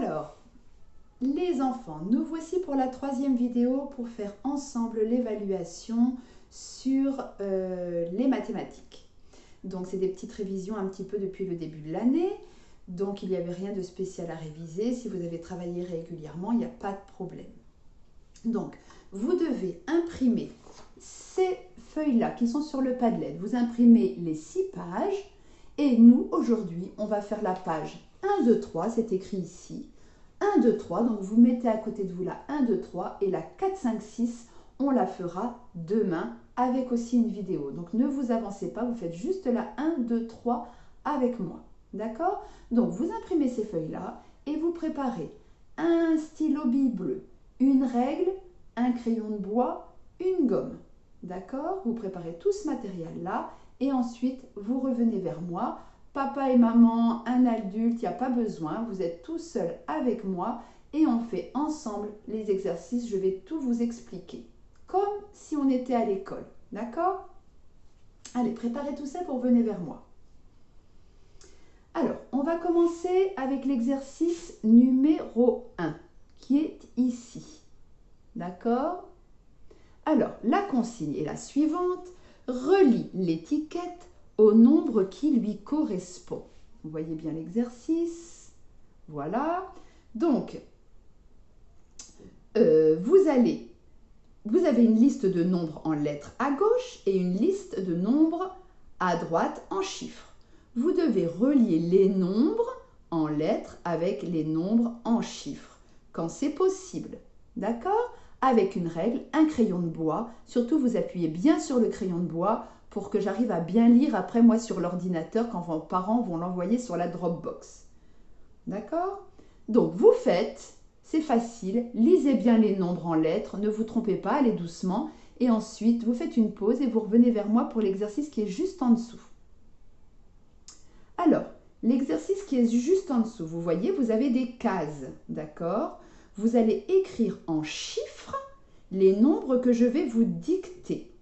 Alors, les enfants, nous voici pour la troisième vidéo pour faire ensemble l'évaluation sur les mathématiques. Donc, c'est des petites révisions un petit peu depuis le début de l'année. Donc, il n'y avait rien de spécial à réviser. Si vous avez travaillé régulièrement, il n'y a pas de problème. Donc, vous devez imprimer ces feuilles-là qui sont sur le Padlet. Vous imprimez les 6 pages. Et nous, aujourd'hui, on va faire la page 1, 2, 3. C'est écrit ici. 1, 2, 3. Donc, vous mettez à côté de vous la 1, 2, 3. Et la 4, 5, 6, on la fera demain avec aussi une vidéo. Donc, ne vous avancez pas. Vous faites juste la 1, 2, 3 avec moi. D'accord? Donc, vous imprimez ces feuilles-là et vous préparez un stylo bille bleu, une règle, un crayon de bois, une gomme. D'accord? Vous préparez tout ce matériel-là et ensuite, vous revenez vers moi. Papa et maman, un adulte, il n'y a pas besoin. Vous êtes tout seul avec moi et on fait ensemble les exercices. Je vais tout vous expliquer, comme si on était à l'école. D'accord? Allez, préparez tout ça pour venir vers moi. Alors, on va commencer avec l'exercice numéro 1, qui est ici. D'accord? Alors, la consigne est la suivante. Relie l'étiquette au nombre qui lui correspond. Vous voyez bien l'exercice. Voilà. Donc, vous avez une liste de nombres en lettres à gauche et une liste de nombres à droite en chiffres. Vous devez relier les nombres en lettres avec les nombres en chiffres, quand c'est possible. D'accord? Avec une règle, un crayon de bois. Surtout, vous appuyez bien sur le crayon de bois pour que j'arrive à bien lire après moi sur l'ordinateur quand vos parents vont l'envoyer sur la Dropbox. D'accord? Donc, vous faites, c'est facile, lisez bien les nombres en lettres, ne vous trompez pas, allez doucement. Et ensuite, vous faites une pause et vous revenez vers moi pour l'exercice qui est juste en dessous. Alors, l'exercice qui est juste en dessous, vous voyez, vous avez des cases, d'accord? Vous allez écrire en chiffres les nombres que je vais vous dicter,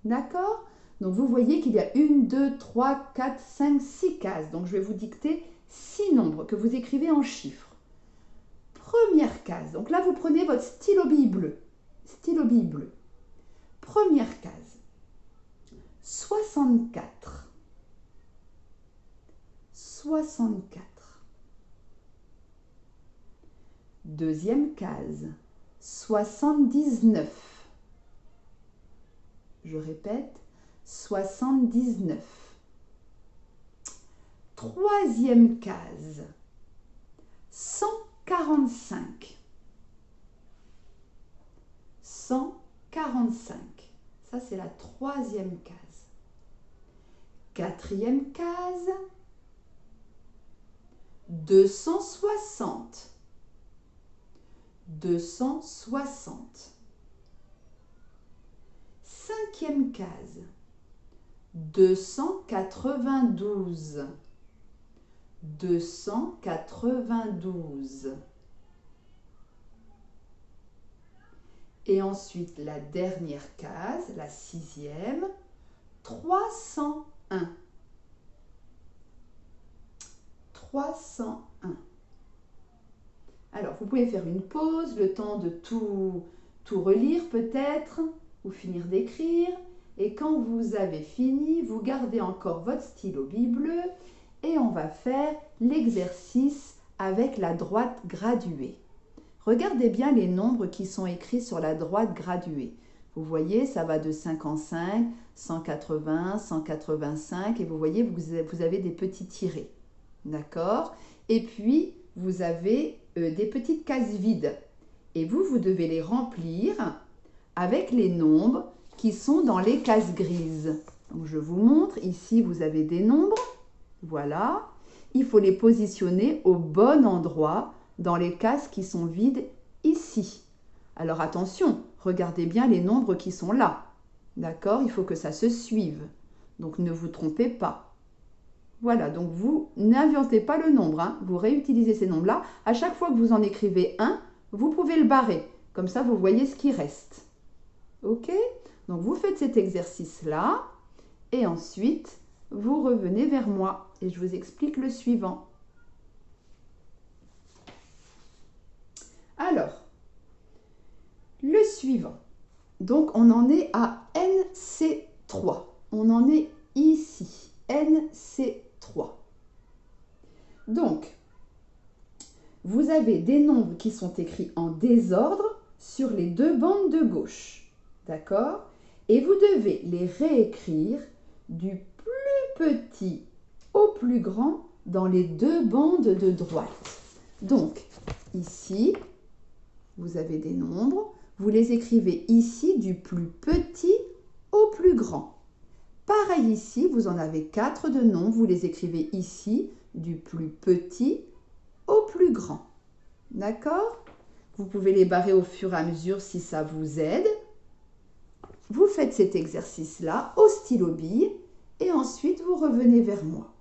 d'accord? Donc, vous voyez qu'il y a 1, 2, 3, 4, 5, 6 cases. Donc, je vais vous dicter 6 nombres que vous écrivez en chiffres. Première case, donc là, vous prenez votre stylo bille bleu. Stylo bille bleu. Première case, 64. 64. Deuxième case, 79. Je répète, 79. Troisième case, 145. 145. Ça, c'est la troisième case. Quatrième case, 260. 260. Cinquième case, 292. 292. Et ensuite, la dernière case, la sixième, 301. 301. Alors, vous pouvez faire une pause, le temps de tout relire peut-être, ou finir d'écrire. Et quand vous avez fini, vous gardez encore votre stylo bille bleu et on va faire l'exercice avec la droite graduée. Regardez bien les nombres qui sont écrits sur la droite graduée. Vous voyez, ça va de 5 en 5, 180, 185 et vous voyez, vous avez des petits tirés. D'accord? Et puis, vous avez des petites cases vides. Et vous devez les remplir avec les nombres qui sont dans les cases grises. Donc, je vous montre. Ici, vous avez des nombres. Voilà. Il faut les positionner au bon endroit dans les cases qui sont vides ici. Alors, attention, regardez bien les nombres qui sont là. D'accord? Il faut que ça se suive. Donc, ne vous trompez pas. Voilà, donc vous n'inventez pas le nombre, hein. Vous réutilisez ces nombres-là. À chaque fois que vous en écrivez un, vous pouvez le barrer. Comme ça, vous voyez ce qui reste. OK? Donc, vous faites cet exercice-là et ensuite, vous revenez vers moi et je vous explique le suivant. suivant. Donc, on en est à NC3. On en est ici, NC3. Donc, vous avez des nombres qui sont écrits en désordre sur les deux bandes de gauche. D'accord? Et vous devez les réécrire du plus petit au plus grand dans les deux bandes de droite. Donc, ici, vous avez des nombres. Vous les écrivez ici du plus petit au plus grand. Pareil ici, vous en avez 4 de nombres. Vous les écrivez ici du plus petit au plus grand. D'accord? Vous pouvez les barrer au fur et à mesure si ça vous aide. Vous faites cet exercice-là au stylo bille et ensuite vous revenez vers moi.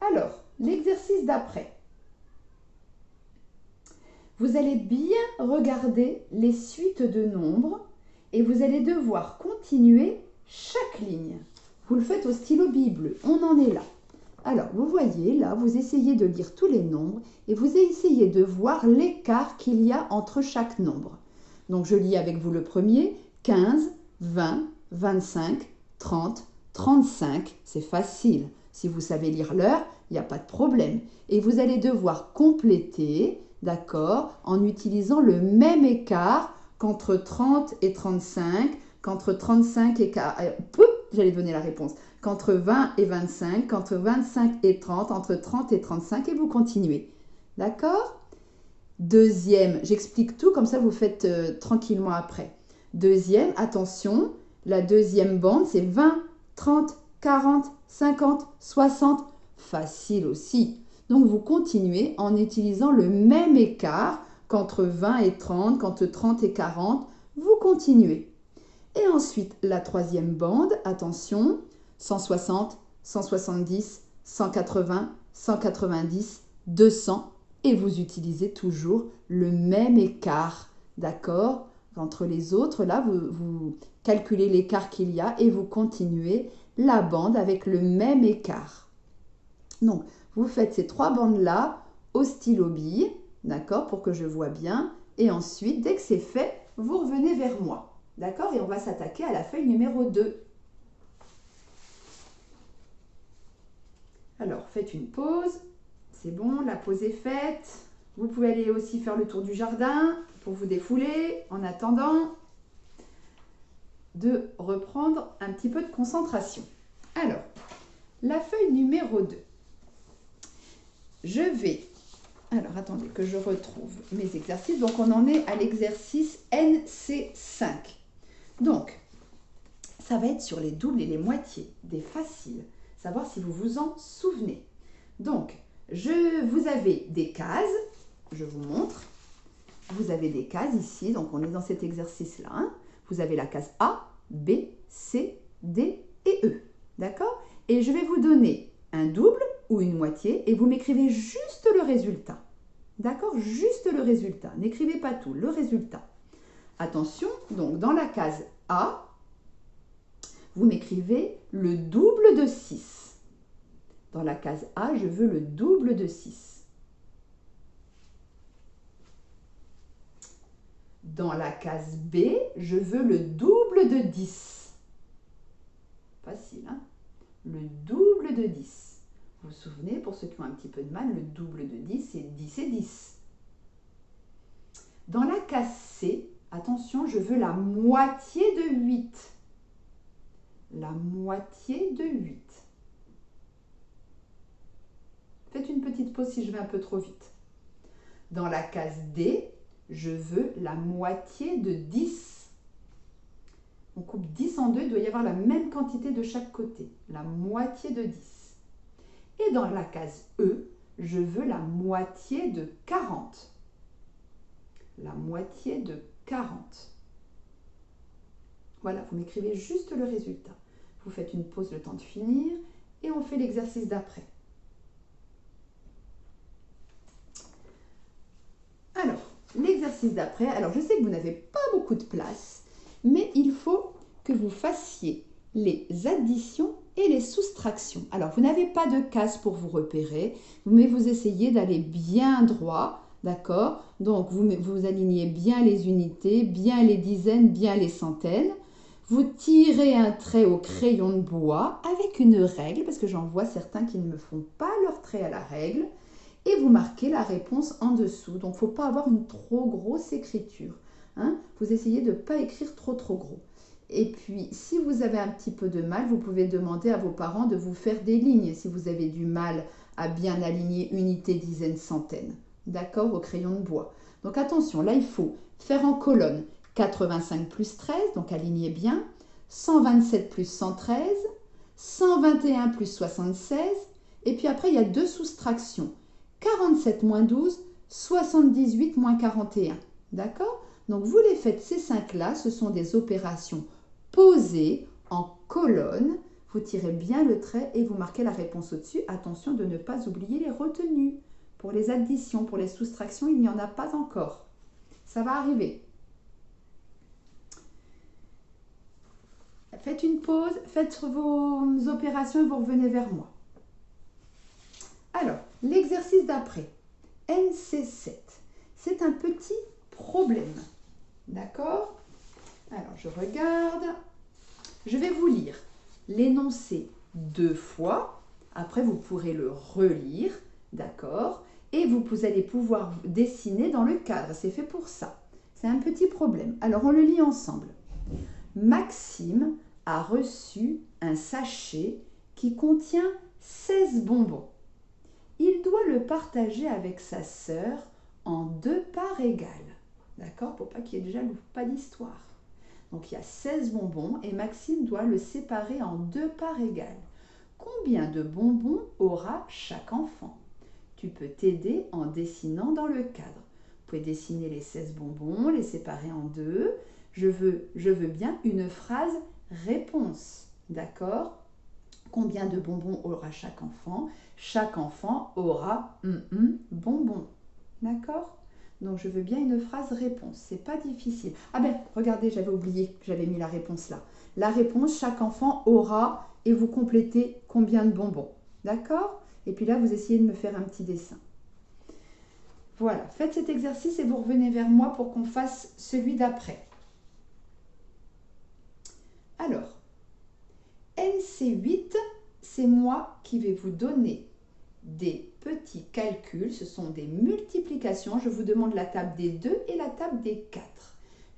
Alors, l'exercice d'après. Vous allez bien regarder les suites de nombres et vous allez devoir continuer chaque ligne. Vous le faites au stylo bille bleu, on en est là. Alors, vous voyez, là, vous essayez de lire tous les nombres et vous essayez de voir l'écart qu'il y a entre chaque nombre. Donc, je lis avec vous le premier, 15, 20, 25, 30, 35. C'est facile. Si vous savez lire l'heure, il n'y a pas de problème. Et vous allez devoir compléter, d'accord, en utilisant le même écart qu'entre 30 et 35, qu'entre 35 et... J'allais donner la réponse. Qu'entre 20 et 25, qu'entre 25 et 30, entre 30 et 35, et vous continuez. D'accord? Deuxième, j'explique tout, comme ça vous faites tranquillement après. Deuxième, attention, la deuxième bande, c'est 20, 30, 40, 50, 60. Facile aussi. Donc, vous continuez en utilisant le même écart qu'entre 20 et 30, qu'entre 30 et 40. Vous continuez. Et ensuite, la troisième bande, attention, 160, 170, 180, 190, 200. Et vous utilisez toujours le même écart, d'accord? Entre les autres, là, vous calculez l'écart qu'il y a et vous continuez la bande avec le même écart. Donc, vous faites ces trois bandes-là au stylo bille, d'accord, pour que je vois bien. Et ensuite, dès que c'est fait, vous revenez vers moi, d'accord? Et on va s'attaquer à la feuille numéro 2. Alors, faites une pause. C'est bon, la pause est faite. Vous pouvez aller aussi faire le tour du jardin pour vous défouler en attendant de reprendre un petit peu de concentration. Alors, la feuille numéro 2. Alors, attendez que je retrouve mes exercices. Donc, on en est à l'exercice NC5. Donc, ça va être sur les doubles et les moitiés, des faciles. Savoir si vous vous en souvenez. Donc, vous avez des cases. Je vous montre. Vous avez des cases ici. Donc, on est dans cet exercice-là. Hein. Vous avez la case A, B, C, D et E. D'accord? Et je vais vous donner un double ou une moitié et vous m'écrivez juste le résultat. D'accord? Juste le résultat. N'écrivez pas tout, le résultat. Attention, donc dans la case A, vous m'écrivez le double de 6. Dans la case A, je veux le double de 6. Dans la case B, je veux le double de 10. Facile, hein? Le double de 10. Vous vous souvenez, pour ceux qui ont un petit peu de mal, le double de 10, c'est 10 et 10. Dans la case C, attention, je veux la moitié de 8. La moitié de 8. Faites une petite pause si je vais un peu trop vite. Dans la case D, je veux la moitié de 10. On coupe 10 en deux, il doit y avoir la même quantité de chaque côté. La moitié de 10. Et dans la case E, je veux la moitié de 40. La moitié de 40. Voilà, vous m'écrivez juste le résultat. Vous faites une pause le temps de finir et on fait l'exercice d'après. Alors, l'exercice d'après, alors je sais que vous n'avez pas beaucoup de place, mais il faut que vous fassiez les additions et les soustractions. Alors, vous n'avez pas de case pour vous repérer, mais vous essayez d'aller bien droit, D'accord? Donc, vous alignez bien les unités, bien les dizaines, bien les centaines. Vous tirez un trait au crayon de bois avec une règle, parce que j'en vois certains qui ne me font pas leur trait à la règle, et vous marquez la réponse en dessous. Donc, il ne faut pas avoir une trop grosse écriture. Hein? Vous essayez de ne pas écrire trop gros. Et puis, si vous avez un petit peu de mal, vous pouvez demander à vos parents de vous faire des lignes si vous avez du mal à bien aligner unité, dizaine, centaine. D'accord? Au crayon de bois. Donc, attention, là, il faut faire en colonne 85 plus 13, donc alignez bien, 127 plus 113, 121 plus 76, et puis après, il y a deux soustractions. 47 moins 12, 78 moins 41. D'accord? Donc, vous les faites, ces 5-là, ce sont des opérations posées en colonne. Vous tirez bien le trait et vous marquez la réponse au-dessus. Attention de ne pas oublier les retenues. Pour les additions, pour les soustractions, il n'y en a pas encore. Ça va arriver. Faites une pause, faites vos opérations et vous revenez vers moi. Alors, l'exercice d'après, NC7, c'est un petit problème. D'accord? Alors, je regarde. Je vais vous lire l'énoncé 2 fois. Après, vous pourrez le relire. D'accord? Et vous allez pouvoir dessiner dans le cadre. C'est fait pour ça. C'est un petit problème. Alors, on le lit ensemble. Maxime a reçu un sachet qui contient 16 bonbons. Il doit le partager avec sa sœur en 2 parts égales. D'accord? Pour pas qu'il y ait de jaloux, pas d'histoire. Donc il y a 16 bonbons et Maxime doit le séparer en 2 parts égales. Combien de bonbons aura chaque enfant? Tu peux t'aider en dessinant dans le cadre. Vous pouvez dessiner les 16 bonbons, les séparer en 2. Je veux bien une phrase réponse. D'accord? Combien de bonbons aura chaque enfant? Chaque enfant aura bonbons. D'accord? Donc, je veux bien une phrase réponse. C'est pas difficile. Ah ben, regardez, j'avais oublié que j'avais mis la réponse là. La réponse, chaque enfant aura, et vous complétez combien de bonbons. D'accord? Et puis là, vous essayez de me faire un petit dessin. Voilà, faites cet exercice et vous revenez vers moi pour qu'on fasse celui d'après. Alors, NC8, c'est moi qui vais vous donner des petits calculs, ce sont des multiplications. Je vous demande la table des 2 et la table des 4.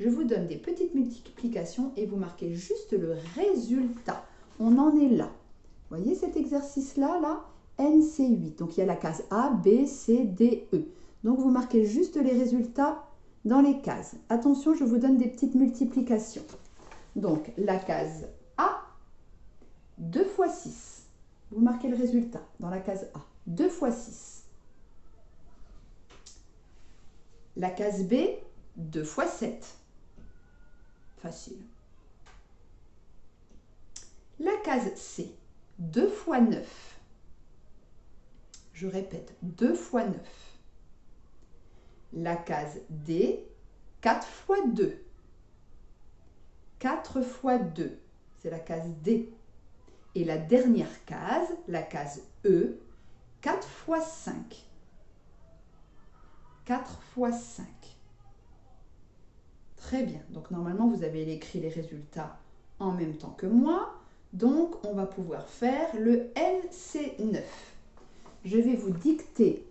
Je vous donne des petites multiplications et vous marquez juste le résultat. On en est là. Vous voyez cet exercice-là, là, NC8. Donc, il y a la case A, B, C, D, E. Donc, vous marquez juste les résultats dans les cases. Attention, je vous donne des petites multiplications. Donc, la case A, 2 fois 6. Vous marquez le résultat dans la case A. 2 fois 6. La case B, 2 fois 7. Facile. La case C, 2 fois 9. Je répète, 2 fois 9. La case D, 4 fois 2. 4 fois 2, c'est la case D. Et la dernière case, la case E, 4 fois 5. 4 fois 5. Très bien. Donc, normalement, vous avez écrit les résultats en même temps que moi. Donc, on va pouvoir faire le NC9. Je vais vous dicter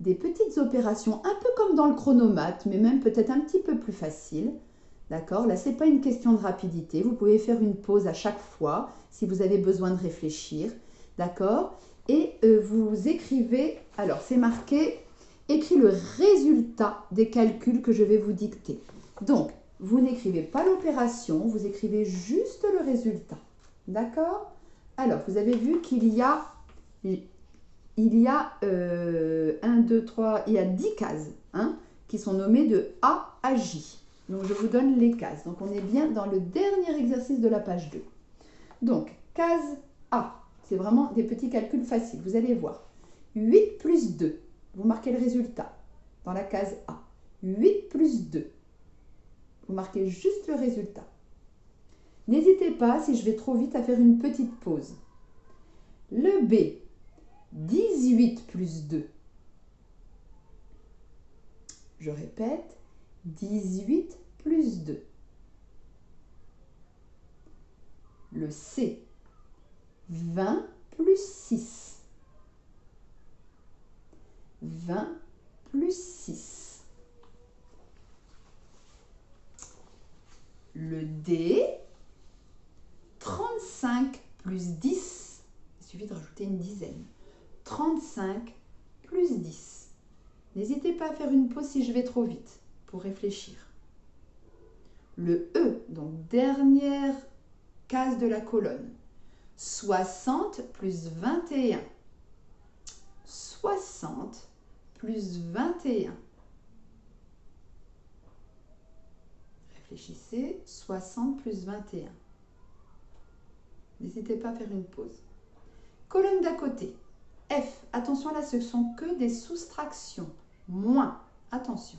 des petites opérations, un peu comme dans le chronomètre, mais même peut-être un petit peu plus facile. D'accord? Là, ce n'est pas une question de rapidité. Vous pouvez faire une pause à chaque fois si vous avez besoin de réfléchir. D'accord? Et vous écrivez, alors c'est marqué, écris le résultat des calculs que je vais vous dicter. Donc, vous n'écrivez pas l'opération, vous écrivez juste le résultat. D'accord? Alors, vous avez vu qu'il y a, 1, 2, 3, il y a 10 cases hein, qui sont nommées de A à J. Donc, je vous donne les cases. Donc, on est bien dans le dernier exercice de la page 2. Donc, case A, c'est vraiment des petits calculs faciles. Vous allez voir. 8 plus 2, vous marquez le résultat dans la case A. 8 plus 2, vous marquez juste le résultat. N'hésitez pas, si je vais trop vite, à faire une petite pause. Le B, 18 plus 2, Je répète, 18 plus 2. Le C, 20 plus 6. 20 plus 6. Le D, 35 plus 10. Il suffit de rajouter une dizaine. 35 plus 10. N'hésitez pas à faire une pause si je vais trop vite pour réfléchir. Le E, donc dernière case de la colonne. 60 plus 21. 60 plus 21. Réfléchissez, 60 plus 21. N'hésitez pas à faire une pause. Colonne d'à côté. F, attention là, ce sont que des soustractions. Moins, attention.